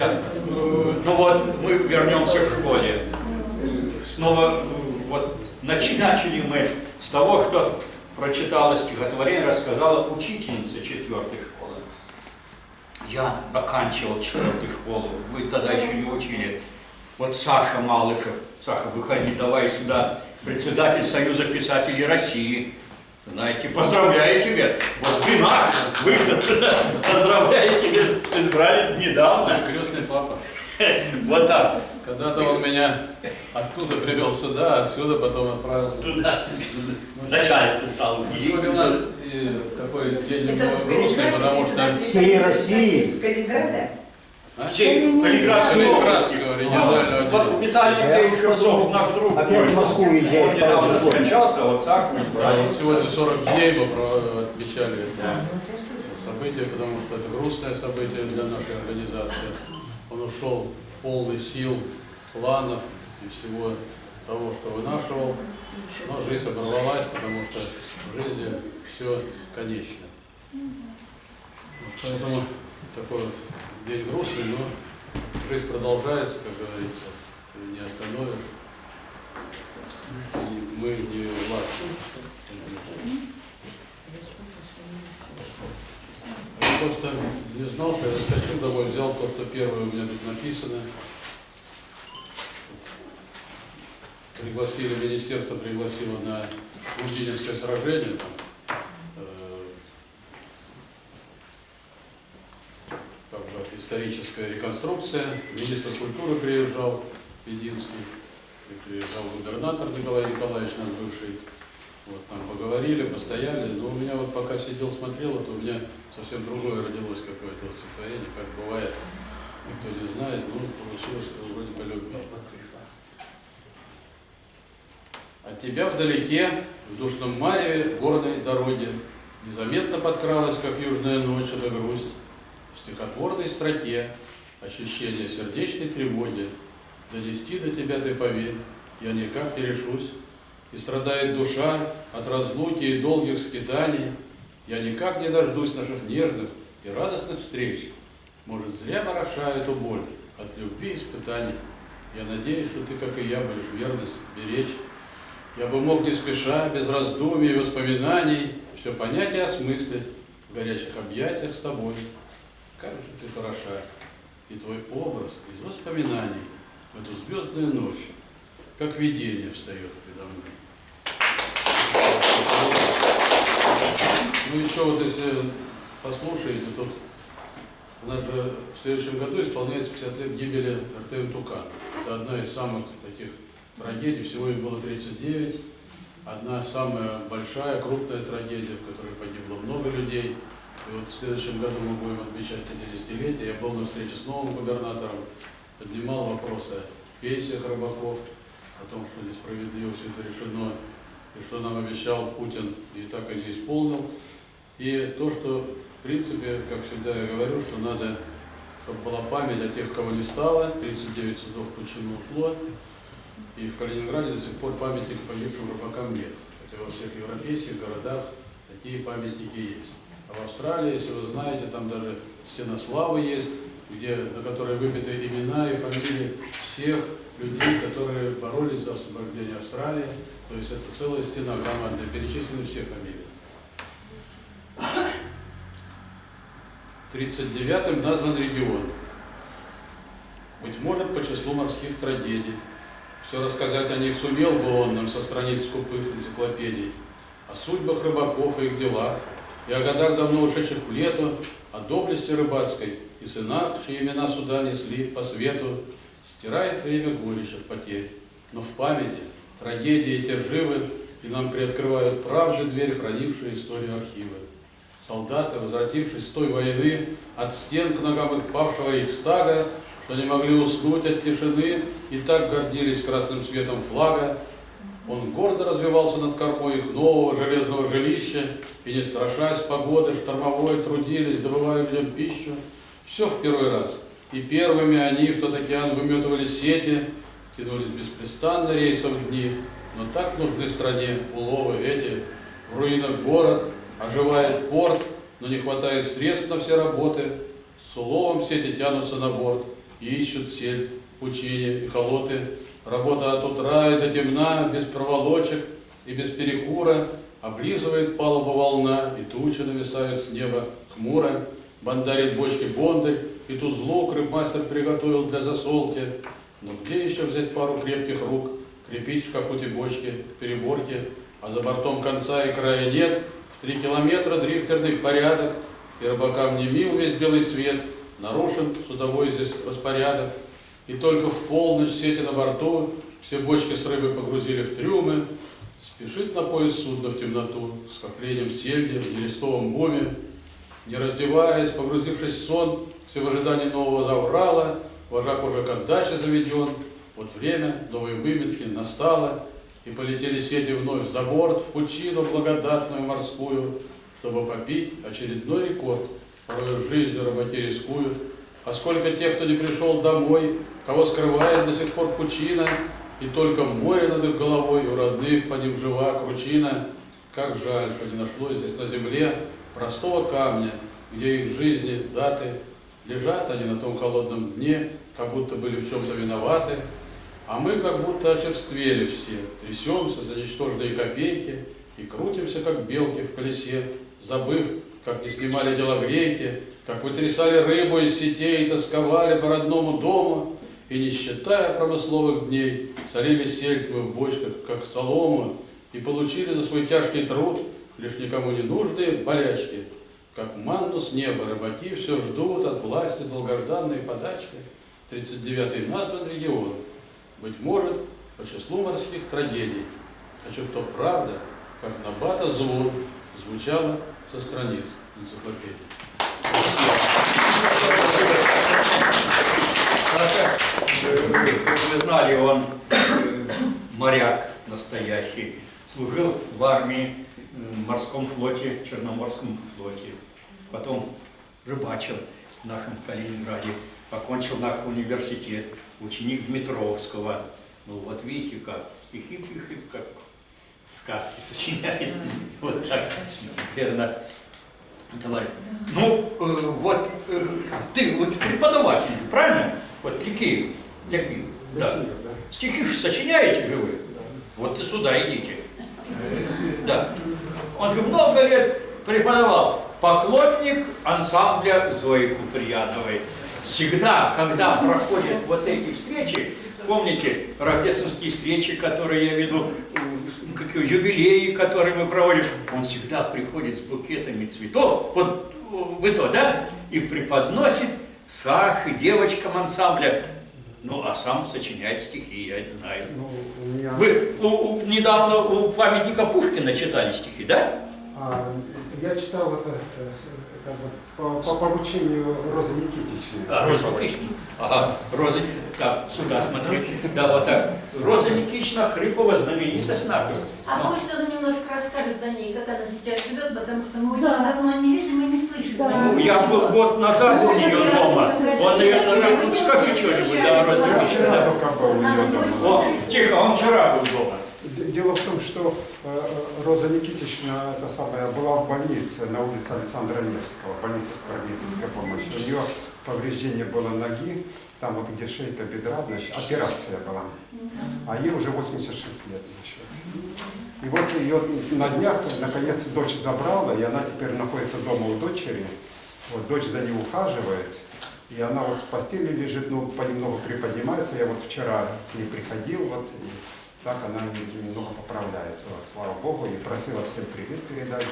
Ну вот, мы вернемся к школе. Снова вот начали мы с того, что прочитала стихотворение, рассказала учительница 4-й школы. Я оканчивал 4-ю школу, вы тогда еще не учили. Вот Саша Малышев, Саша, выходи, давай сюда, председатель Союза писателей России. Знаете, поздравляю тебя. Вот ты наш выход. Поздравляю тебя, избрали недавно. Крестный папа. Вот так. Когда-то он меня оттуда привел сюда, отсюда потом отправил Туда. Начальство стало. Сегодня у нас такой день немного грустный, потому что Всей России. Калининграда? Калининградского регионального Вот отделения. Виталий Шевцов, наш друг. Опять в Москву Он уезжает. недавно скончался, вот Сашу Да, избрали. вот сегодня 40 дней мы отмечали это событие, потому что это грустное событие для нашей организации. Он ушел полный сил, планов и всего того, что вынашивал. Но жизнь оборвалась, потому что в жизни все конечно. Вот поэтому такой вот день грустный, но жизнь продолжается, как говорится, и не остановишь. И мы не властны. Я просто не знал, что я скачал домой, взял то, что первое у меня тут написано. Министерство пригласило на Лужнинское сражение, там, как бы историческая реконструкция. Министр культуры приезжал, Вединский, и приезжал губернатор Николай Николаевич, наш бывший. Вот, там поговорили, постояли, но у меня вот пока сидел, смотрел, то у меня совсем другое родилось какое-то вот стихотворение, как бывает, никто не знает, но получилось, что вроде по любви. От тебя вдалеке, в душном мареве горной дороги, незаметно подкралась, как южная ночь, эта грусть. В стихотворной строке ощущение сердечной тревоги. Донести до тебя ты поверь, я никак не решусь. И страдает душа от разлуки и долгих скитаний. Я никак не дождусь наших нежных и радостных встреч. Может, зря мороша эту боль от любви и испытаний. Я надеюсь, что ты, как и я, будешь верность беречь. Я бы мог не спеша, без раздумий и воспоминаний, все понять и осмыслить в горячих объятиях с тобой. Как же ты хороша, и твой образ из воспоминаний в эту звездную ночь, как видение встает передо мной. Ну еще вот если послушаете, тут у нас же в следующем году исполняется 50 лет гибели РТМ «Тукан». Это одна из самых таких трагедий, всего их было 39. Одна самая большая, крупная трагедия, в которой погибло много людей. И вот в следующем году мы будем отмечать 50-летие. Я был на встрече с новым губернатором, поднимал вопросы о пенсиях рыбаков, о том, что несправедливо все это решено, и что нам обещал Путин, и так и не исполнил. И то, что, в принципе, как всегда я говорю, что надо, чтобы была память о тех, кого не стало. 39 судов почему ушло. И в Калининграде до сих пор памятник погибшим рыбакам нет. Хотя во всех европейских городах такие памятники есть. А в Австралии, если вы знаете, там даже стена славы есть, на которой выбиты имена и фамилии всех людей, которые боролись за освобождение Австралии. То есть это целая стена громадная, перечислены все фамилии. 39-м назван регион. Быть может, по числу морских трагедий. Все рассказать о них сумел бы он нам со страниц скупых энциклопедий. О судьбах рыбаков и их делах, и о годах давно ушедших в лету, о доблести рыбацкой и сынах, чьи имена суда несли по свету. Стирает время горечь от потерь, но в памяти трагедии те живы, и нам приоткрывают правды дверь, хранившие историю архивы. Солдаты, возвратившись с той войны, от стен к ногам их павшего Рейхстага, что не могли уснуть от тишины и так гордились красным светом флага. Он гордо развивался над кормой их нового железного жилища, и, не страшась погоды штормовой, трудились, добывая в нем пищу. Все в первый раз. И первыми они в тот океан выметывали сети, тянулись беспрестанно рейсом дни, но так нужны стране уловы эти. В руинах город, оживает порт, но не хватает средств на все работы. С уловом сети тянутся на борт. ищут сельдь, пучине и холоты. Работа от утра и до темна, без проволочек и без перекура, облизывает палубу волна, и тучи нависают с неба хмуро. Бандарит бочки бондарь, и тут зло рыбмастер приготовил для засолки. Но где еще взять пару крепких рук, крепить в шкафу те бочки к переборке, а за бортом конца и края нет, в 3 километра дрифтерный порядок, и рыбакам не мил весь белый свет, нарушен судовой здесь распорядок. И только в полночь сети на борту все бочки с рыбой погрузили в трюмы. Спешит на пояс судно в темноту, с коплением сельди в нерестовом боме. Не раздеваясь, погрузившись в сон, все в ожидании нового заврала, вожак уже к отдаче заведен. Вот время новой выметки настало, и полетели сети вновь за борт, в пучину благодатную морскую, чтобы попить очередной рекорд, порой жизнью рыбаки рискуют. А сколько тех, кто не пришел домой, кого скрывает до сих пор пучина, и только море над их головой, у родных по ним жива кручина. Как жаль, что не нашлось здесь на земле простого камня, где их жизни, даты, лежат они на том холодном дне, как будто были в чем-то виноваты, а мы как будто очерствели все, трясемся за ничтожные копейки и крутимся, как белки в колесе, забыв, как не снимали телогрейки, как вытрясали рыбу из сетей и тосковали по родному дому, и, не считая промысловых дней, солили сельдь мы в бочках, как солому, и получили за свой тяжкий труд лишь никому не нужные болячки. Как манну с неба рыбаки все ждут от власти долгожданной подачки. 39-й назван регион. Быть может, по числу морских трагедий. Хочу, чтоб правда, как набата звон, звучала со страниц энциклопедии. Вы знали, он моряк настоящий, служил в армии, в морском флоте, Черноморском флоте. Потом рыбачил в нашем Калининграде, окончил наш университет, ученик Дмитровского. Ну вот видите, как стихи пишет, как сказки сочиняет. Вот так, верно, товарищ. Ну, вот ты вот преподаватель, правильно? Вот Ликеев, да. Стихи сочиняете же вы? Вот и сюда идите. Да. Он же много лет преподавал. Поклонник ансамбля Зои Куприяновой. Всегда, когда проходят вот эти встречи, помните, рождественские встречи, которые я веду, какие юбилеи, которые мы проводим, он всегда приходит с букетами цветов, вот вы то, да, и преподносит Саше, девочкам ансамбля. Ну, а сам сочиняет стихи, я это знаю. Ну, Вы недавно у памятника Пушкина читали стихи, да? Я читал это по поручению Розы Никитичны. Роза Никитична. Ага, Роза, так, сюда смотри. Да, вот так. Роза Никитична Хрипова, знаменитость наша. А пусть он немножко расскажет о ней, как она сейчас живет, потому что мы очень давно не видим и не слышим. Ну, я был год назад у нее дома. Он, наверное, скажи что-нибудь, да, Роза Я Никитична. вчера только был у нее дома. О, тихо, он вчера был дома. Дело в том, что Роза Никитична была в больнице на улице Александра Невского, больница скорой медицинской помощи. У нее повреждение было ноги, там вот где шейка бедра, значит, операция была. А ей уже 86 лет, значит. И вот ее на днях, наконец, дочь забрала, и она теперь находится дома у дочери. Вот дочь за ней ухаживает, и она вот в постели лежит, ну, понемногу приподнимается. Я вот вчера к ней приходил, вот, и так она немного поправляется, вот, слава Богу, и просила всем привет передать.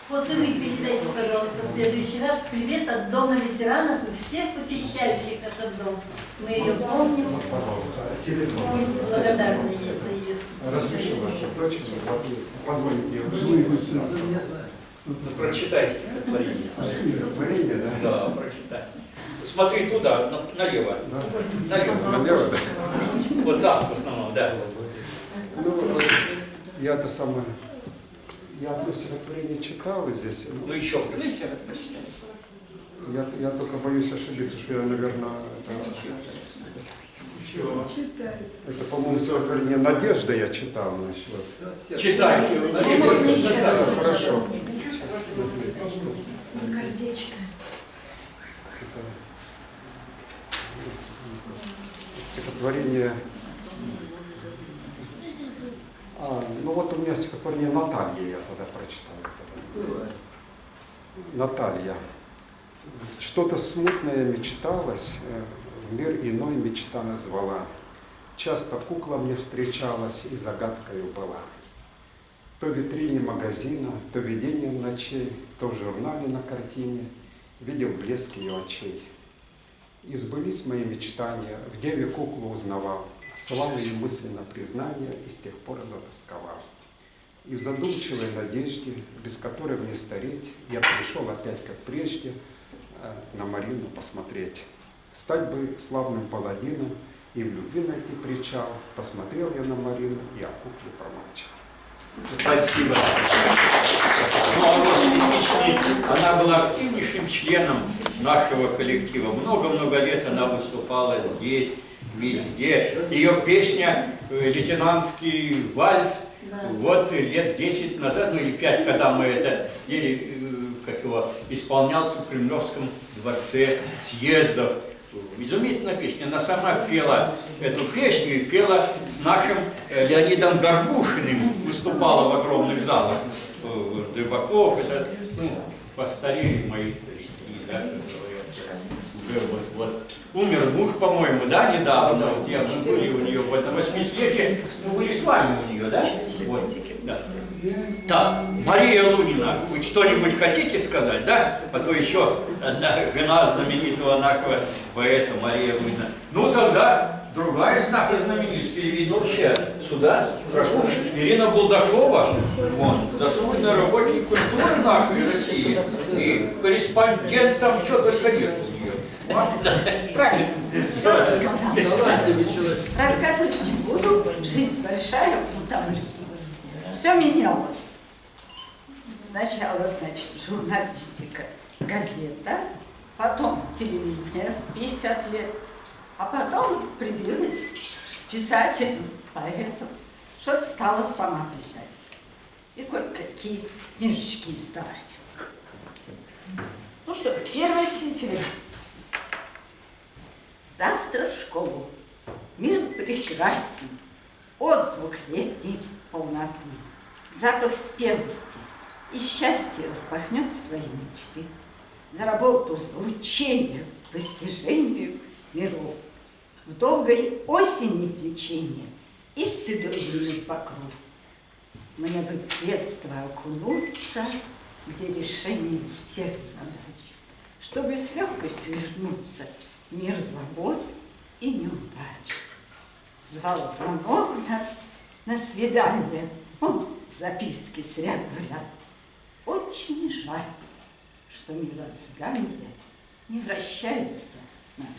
Вот и вы передайте, пожалуйста, в следующий раз привет от Дома ветеранов и всех посещающих этот дом. Мы ее помним. Вот, пожалуйста, Очень благодарны ей за ее. разрешу вашу дочь, позвольте ее. Прочитай стихотворение. Стихотворение, да? Да, прочитай. Смотри туда, налево. Да. Налево. Налево, да? Вот так в основном, да. Ну, я-то самое, я одно стихотворение читал здесь. Ну еще. Я только боюсь ошибиться, что я, наверное, это по-моему, стихотворение «Надежда» я читал. Значит. Читайте. Да, хорошо. стихотворение. Ну вот у меня стихотворение Натальи, я тогда прочитаю. Наталья. Что-то смутное мечталось, мир иной мечта назвала. Часто кукла мне встречалась и загадкою была. То в витрине магазина, то видением ночей, то в журнале на картине видел блеск ее очей. И сбылись мои мечтания, в деве куклу узнавал, слал ей мысленно признание и с тех пор затасковал. И в задумчивой надежде, без которой мне стареть, я пришел опять, как прежде, на Марину посмотреть. Стать бы славным паладином и в любви найти причал. Посмотрел я на Марину и о кукле промолчал. Спасибо. Ну, а вот она была активнейшим членом нашего коллектива. Много-много лет она выступала здесь, везде. Ее песня «Лейтенантский вальс», вот лет 10 назад, ну или 5, когда мы это исполнялся в Кремлевском дворце съездов. Изумительная песня. Она сама пела эту песню и пела с нашим Леонидом Горбушиным. Выступала в огромных залах. Рыбаков, это, постарели мои старики, да, как говорится. Вот. Умер муж, по-моему, да, недавно. Вот я, мы были у нее на 80-летие, мы были с вами у нее, да? Вот, да. Так, Мария Лунина, вы что-нибудь хотите сказать, да? А то еще одна жена знаменитого нашего поэта Мария Лунина. Ну тогда другая из наших знаменитостей, ведущая сюда, прошу, Ирина Булдакова, заслуженный работник культуры нашей России и корреспондент, там что только нет у нее. Правильно, все рассказал. Рассказывать не буду, жизнь большая, там все менялось. Сначала, журналистика, газета, потом телевидение, 50 лет, а потом прибилась писателем, поэтом что-то стала сама писать. И кое-какие книжечки издавать. Ну что, 1 сентября. Завтра в школу. Мир прекрасен, отзвук летней полноты, запах спелости и счастье распахнет свои мечты. За работу, за учение, достижению миров. В долгой осени течение и в седой зимний покров. Мне бы в детство окунуться, где решение всех задач, чтобы с легкостью вернуться мир забот и неудач. Звал звонок нас на свидание, записки с ряду в ряд. Очень жаль, что мироздание не вращается назад.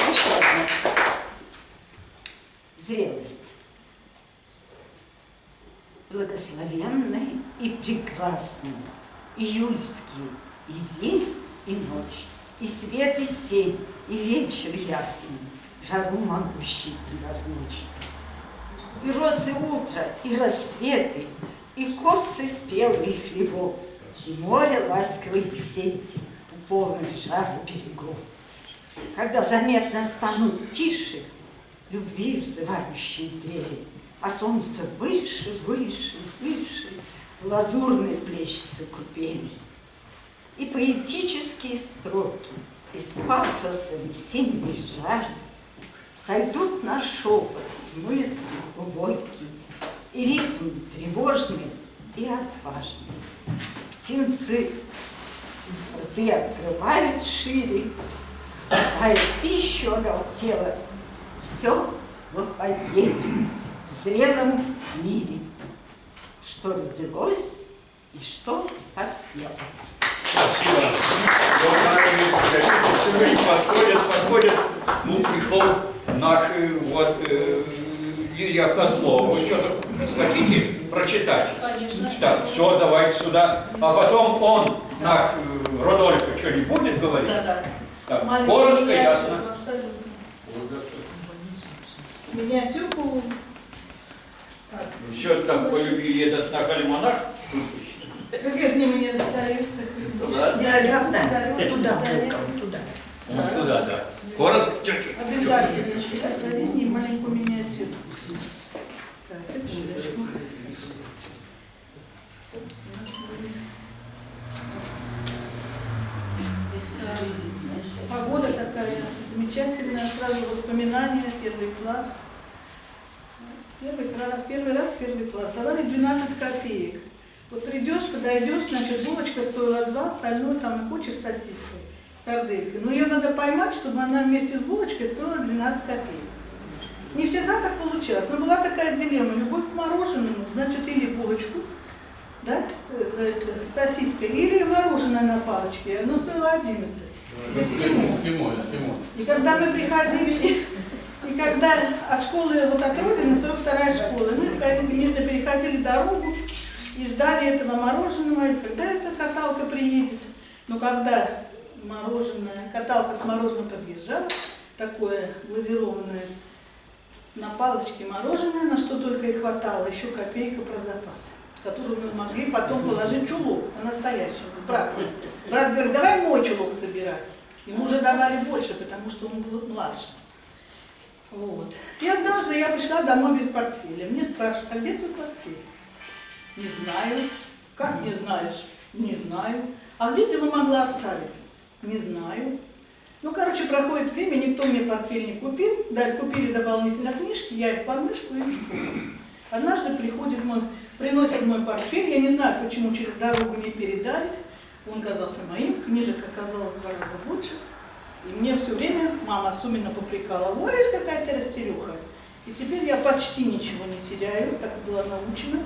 Еще одна. Зрелость. Благословенный и прекрасный июльский и день, и ночь, и свет, и тень, и вечер ясный, жару могущий превозмочь. И росы утра, и рассветы, и косы спелые хлебов, и море ласковые сети у полных жару берегов. Когда заметно станут тише любви взывающие трели, а солнце выше, выше, выше лазурной плещется купели. И поэтические строки из пафоса весенней жажды сойдут на шепот смысл глубокий, и ритм тревожный и отважный. Птенцы рты открывают шире, дают пищу оголтело, все в охладении, в зрелом мире, что родилось и что поспело. Подходит, пришел наш Лилия Козлова. Вы что-то хотите прочитать? Конечно. Так, все, давайте сюда. А потом он, наш Родольфо, что-нибудь будет говорить? Да. Так, коротко, ясно. Абсолютно. Миниатюрку. Все там полюбили этот наш альманах. Как я к нему не расстаюсь. Туда? Туда, туда. Вот туда, да. Коротко, чуть-чуть. Обязательно стихотворение, маленькую миниатюру. Так, секундочку. Погода такая замечательная, сразу воспоминания, первый класс. Первый раз первый класс. Давали 12 копеек. Вот придешь, подойдешь, значит, булочка стоила 2, остальное там и хочешь сосиской, сарделькой. Но ее надо поймать, чтобы она вместе с булочкой стоила 12 копеек. Не всегда так получалось, но была такая дилемма. Любовь к мороженому, значит, или булочку, да, с сосиской, или мороженое на палочке. Оно стоило 11. Эскимо. И когда мы приходили, и когда от школы, вот от родины, 42-я школа, мы, конечно, переходили дорогу и ждали этого мороженого, и когда эта каталка приедет. Но когда каталка с мороженым подъезжала, такое глазированное, на палочке мороженое, на что только и хватало, еще копейка про запас, которую мы могли потом положить в чулок, по-настоящему. Брат говорит, давай мой чулок собирать. Ему уже давали больше, потому что он был младше. Вот. И однажды я пришла домой без портфеля. Мне спрашивают, а где твой портфель? Не знаю. Как не знаешь? Не знаю. А где ты его могла оставить? Не знаю. Ну, короче, проходит время, никто мне портфель не купил. Купили дополнительно книжки, я их под мышку и в школу. Однажды приносит мой портфель, я не знаю, почему через дорогу не передали. Он казался моим, книжек оказалось в 2 раза больше. И мне все время мама Сумина попрекала, ой, какая ты растерюха. И теперь я почти ничего не теряю, так была научена.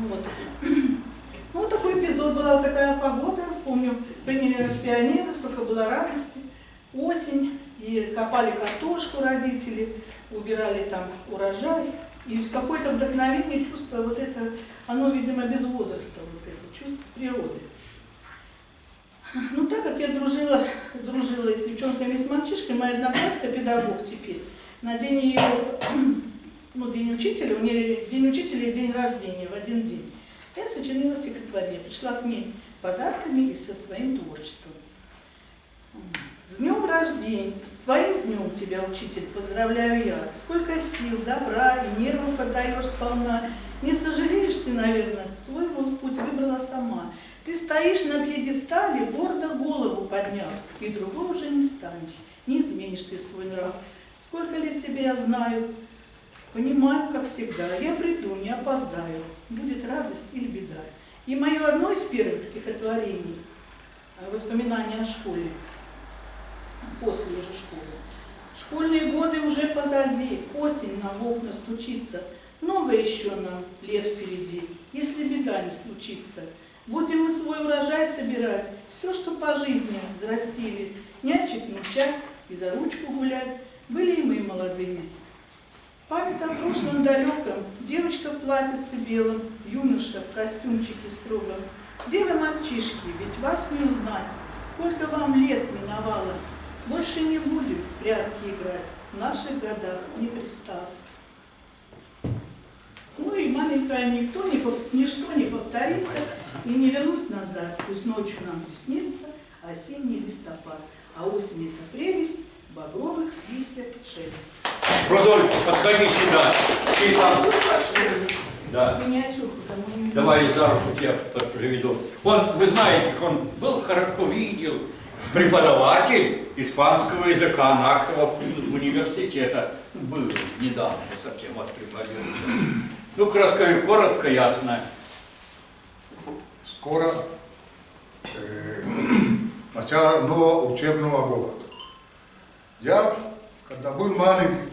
Вот. Ну, вот такой эпизод, была вот такая погода, помню, приняли распионера, столько было радости. Осень, и копали картошку родители, убирали там урожай. И какое-то вдохновение, чувство вот это, оно, видимо, без возраста, вот это, чувство природы. Ну, так как я дружила и с девчонками, и с мальчишкой, моя одноклассница, педагог теперь, на день ее, день учителя, у нее день учителя и день рождения в один день, я сочинила стихотворение, пришла к ней подарками и со своим творчеством. С днем рождения, с твоим днем тебя, учитель, поздравляю я. Сколько сил, добра и нервов отдаешь сполна. Не сожалеешь ты, наверное, свой путь выбрала сама. Ты стоишь на пьедестале, гордо голову подняв, и другой уже не станешь, не изменишь ты свой нрав. Сколько лет тебя я знаю, понимаю, как всегда, я приду, не опоздаю, будет радость или беда. И мое одно из первых стихотворений, воспоминания о школе, после уже школы. Школьные годы уже позади, осень нам в окна стучится, много еще нам лет впереди, если беда не случится. Будем мы свой урожай собирать, все, что по жизни взрастили, нянчить, мучать и за ручку гулять, были и мы молодыми. Память о прошлом далеком, девочка в платьице белом, юноша в костюмчике строгом. Где вы, мальчишки, ведь вас не узнать, сколько вам лет миновало. Больше не будем в прятки играть, в наших годах не пристало. Ну и маленькая ничто не повторится и не вернуть назад. Пусть ночью нам приснится осенний листопад, а осень — это прелесть багровых листьев шерсть. Рудольф, подходи сюда. Ты там. Да. Миниатюрку там у него. Давай за руку тебя приведу. Вы знаете, он был хорошо видел, преподаватель испанского языка нашего университета. Был недавно совсем вот преподаватель. Ну, расскажи коротко, ясно. Скоро начало нового учебного года. Я, когда был маленький,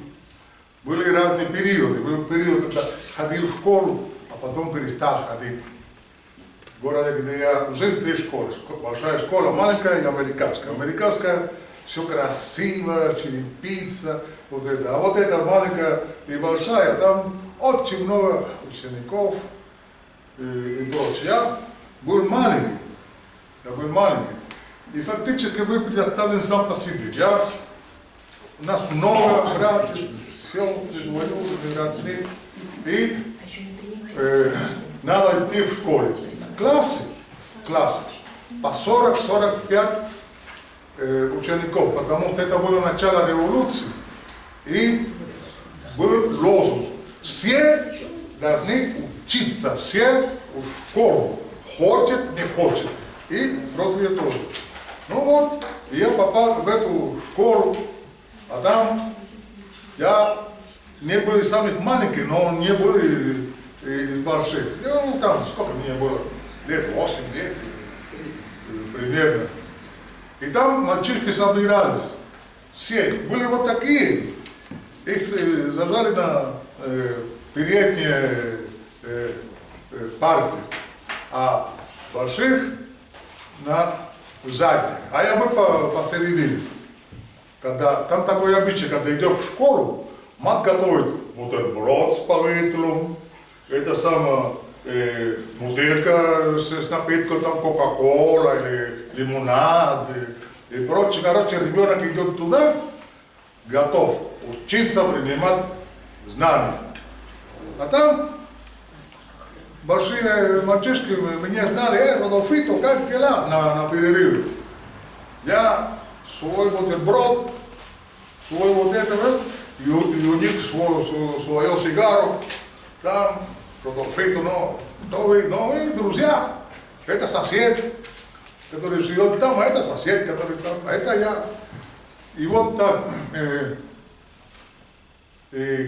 были разные периоды. Был период, когда ходил в школу, а потом перестал ходить. В городе, где я жил, 3 школы. Большая школа, маленькая и американская. Американская все красиво, черепица, вот это. А вот эта маленькая и большая, там очень много учеников и прочее. Я был маленький. И фактически был предоставлен сам по себе. У нас много братьев, сел, двоюродных, родных. И надо идти в школу. классы по 40-45 учеников, потому что это было начало революции. И был лозунг: все должны учиться, все в школу, хочет, не хочет. И взрослые тоже. Ну вот, я попал в эту школу, а там я не был из самых маленьких, но не был из больших. Ну там, сколько мне было? Лет 8 лет примерно. И там мальчишки собирались. Все были вот такие. Их зажали на передние парты, а больших на задних. А я был посередине. Когда, там такой обычай, когда идешь в школу, мать готовит бутерброд с повидлом, это самое, бутылка с напитком, там кока-кола или лимонад и прочее. Короче, ребенок идет туда, готов учиться, принимать знания. А там большие мальчишки меня знали: Родолфито, как дела на перерыве? Я свой бутерброд, свой вот это, и у них свою сигару, там, Родолфито, новые друзья. Это сосед, который живет там, а это сосед, который там, а это я. И вот так,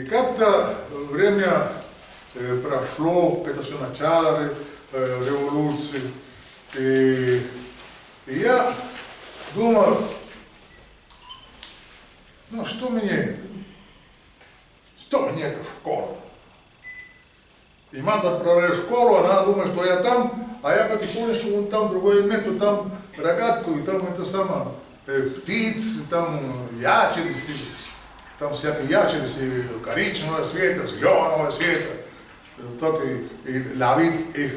как-то время прошло, это все начало революции, и я думал, ну что мне эта школа? И мать отправляет в школу, она думает, что я там, а я потихонечку вон там другое место, там рогатку, и там это самое, птицы, там ящерицы, там всякие ящерицы коричневого цвета, зеленого цвета, так и ловит их.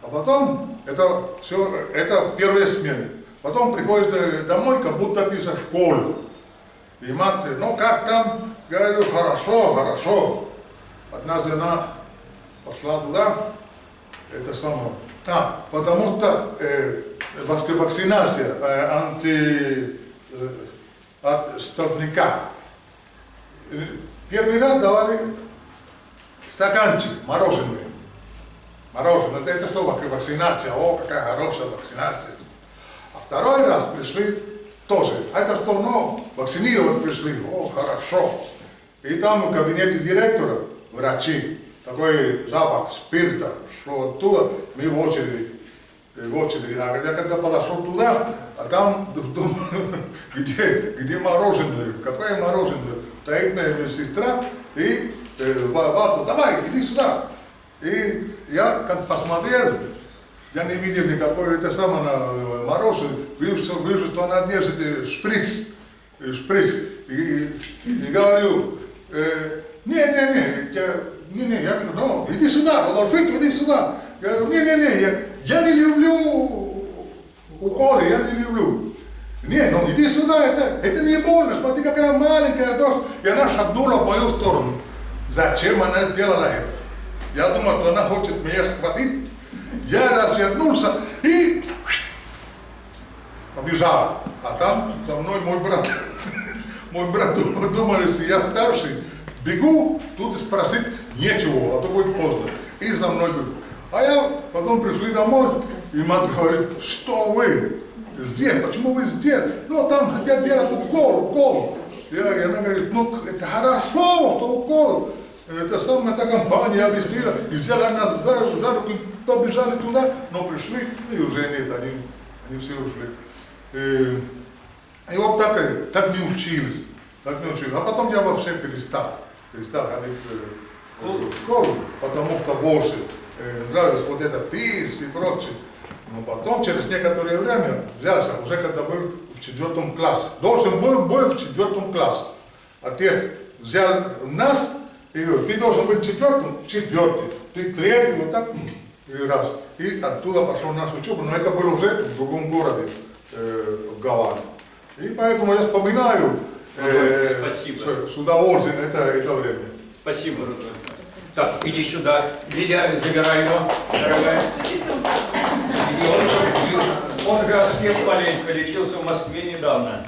А потом, это все, это в первой смене. Потом приходит домой, как будто ты со школы. И мать, ну как там? Говорю, хорошо, хорошо. Однажды она пошла туда, это самое. Потому что вакцинация от столбняка. Первый раз давали стаканчик мороженое. Мороженое, это что, вакцинация, о, какая хорошая вакцинация. А второй раз пришли тоже. А это что, ну, вакцинировать пришли, о, хорошо. И там в кабинете директора врачи, такой запах спирта, что оттуда мы в очереди. А я когда подошел туда, а там, думаю, где мороженое, какое мороженое? Стоит моя сестра и вату, давай, иди сюда. И я как посмотрел, я не видел никакой это самое мороженое, вижу, что она держит шприц. И говорю, не, я говорю, ну, иди сюда, Родолфито, иди сюда. Я говорю, я не люблю уколы, я не люблю. Не, ну иди сюда, это не больно, смотри, какая маленькая доза. И она шагнула в мою сторону. Зачем она сделала это? Я думал, что она хочет меня схватить. Я развернулся и побежал. А там со мной мой брат. Мой брат думал, если я старший, бегу, тут и спросить нечего, а то будет поздно. И за мной бегу. А я потом пришли домой, и мать говорит, что вы здесь, почему вы здесь? Ну, там хотят делать укол. И она говорит, ну, это хорошо, что укол. Это самая та компания объяснила, и взяли нас за руку, побежали туда, но пришли, и уже нет, они все ушли. И вот так не учились. А потом я вообще перестал ходить в школу, потому что больше нравилось вот это пись и прочее. Но потом, через некоторое время, взялся, уже когда был в 4 классе. Должен был в 4 классе. Отец взял нас и говорит, ты должен быть в 4, ты 3, вот так, и раз. И оттуда пошел наш учеба, но это было уже в другом городе, в Гаване. И поэтому я вспоминаю с удовольствием это время. Спасибо, Родолфо. Так, иди сюда. Лилия, забирай его, дорогая. Он же аскет маленько, лечился в Москве недавно.